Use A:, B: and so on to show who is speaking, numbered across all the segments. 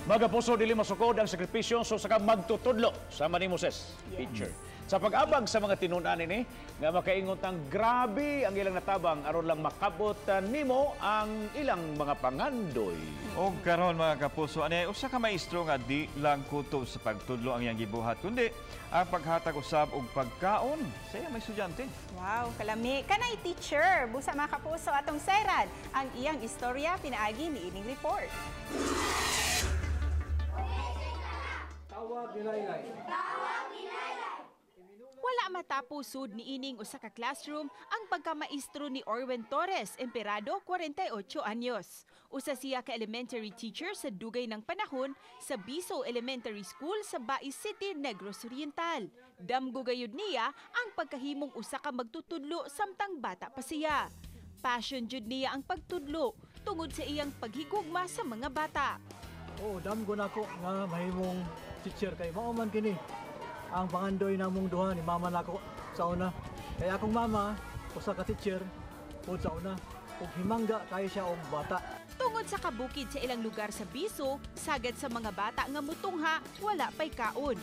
A: Mga puso dili masukod ang sakripisyo so saka magtutudlo sama ni Moses, teacher. Sa pag-abang sa mga tinunan ini nga makaingot ang grabe ang ilang natabang aron lang makabot nimo ang ilang mga pangandoy.
B: O karon mga kapuso, ani usa ka maestro nga di lang kutob sa pagtudlo ang iyang gibuhat, kundi ang paghatag usab og pagkaon sa iyang mga estudyante.
C: Wow, kalami. Kanay teacher, busa mga kapuso atong sayran ang iyang istorya pinaagi ni ining report.
D: Tawag ni Laylay.
E: Wala matapusod ni ining usa ka classroom ang pagkamaestro ni Orwen Torres, Emperado, 48 anyos. Usa siya ka elementary teacher sa dugay ng panahon sa Biso Elementary School sa Bais City, Negros Oriental. Damgo gayud niya ang pagkahimong usa ka magtutudlo samtang bata pa siya. Passion jud niya ang pagtudlo tungod sa iyang paghigugma sa mga bata.
D: Damgo na ko nga mahimong teacher kay mao man kini. Ang pangandoy namong duha ni mama nako sa una. Kaya akong mama, usa ka teacher, pod sa una, ug himangga kay siya og bata.
E: Tungod sa kabukid sa ilang lugar sa Biso, sagad sa mga bata nga mutungha, wala pay kaon.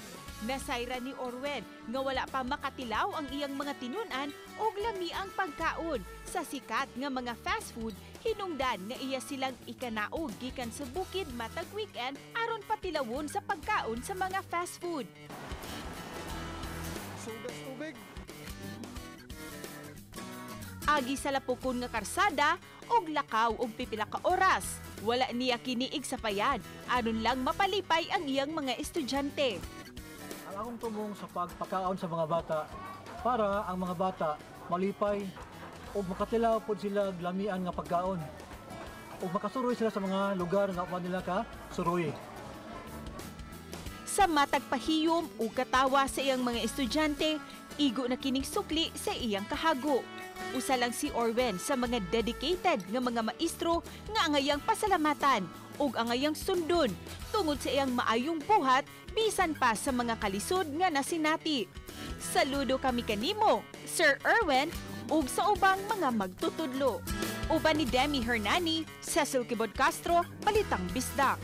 E: Nasayra ni Orwen nga wala pa makatilaw ang iyang mga tinunan og lami ang pagkaon. Sa sikat nga mga fast food, hinungdan nga iya silang ikanaog gikan sa bukid matag weekend aron patilawon sa pagkaon sa mga fast food.
D: Sugas tubig.
E: Agi sa lapukon nga karsada og lakaw og pipila ka oras. Wala niya kiniig sa payad aron lang mapalipay ang iyang mga estudyante.
D: Ang akong tumong sa pagpakaon sa mga bata para ang mga bata malipay ug makatilaw pod sila lamian nga pagkaon. Ug makasuroy sila sa mga lugar nga upan nila ka suroy.
E: Sa matag pahiyom o katawa sa iyang mga estudyante, igo na kining sukli sa iyang kahago. Usa lang si Orwen sa mga dedicated nga mga maestro nga angayang pasalamatan ug angayang sundon tungod sa iyang maayong buhat bisan pa sa mga kalisod nga nasinati. Saludo kami kanimo, Sir Erwin, ug sa ubang mga magtutudlo. Uban ni Demi Hernani, Cecil Kibod Castro, Balitang Bisdak.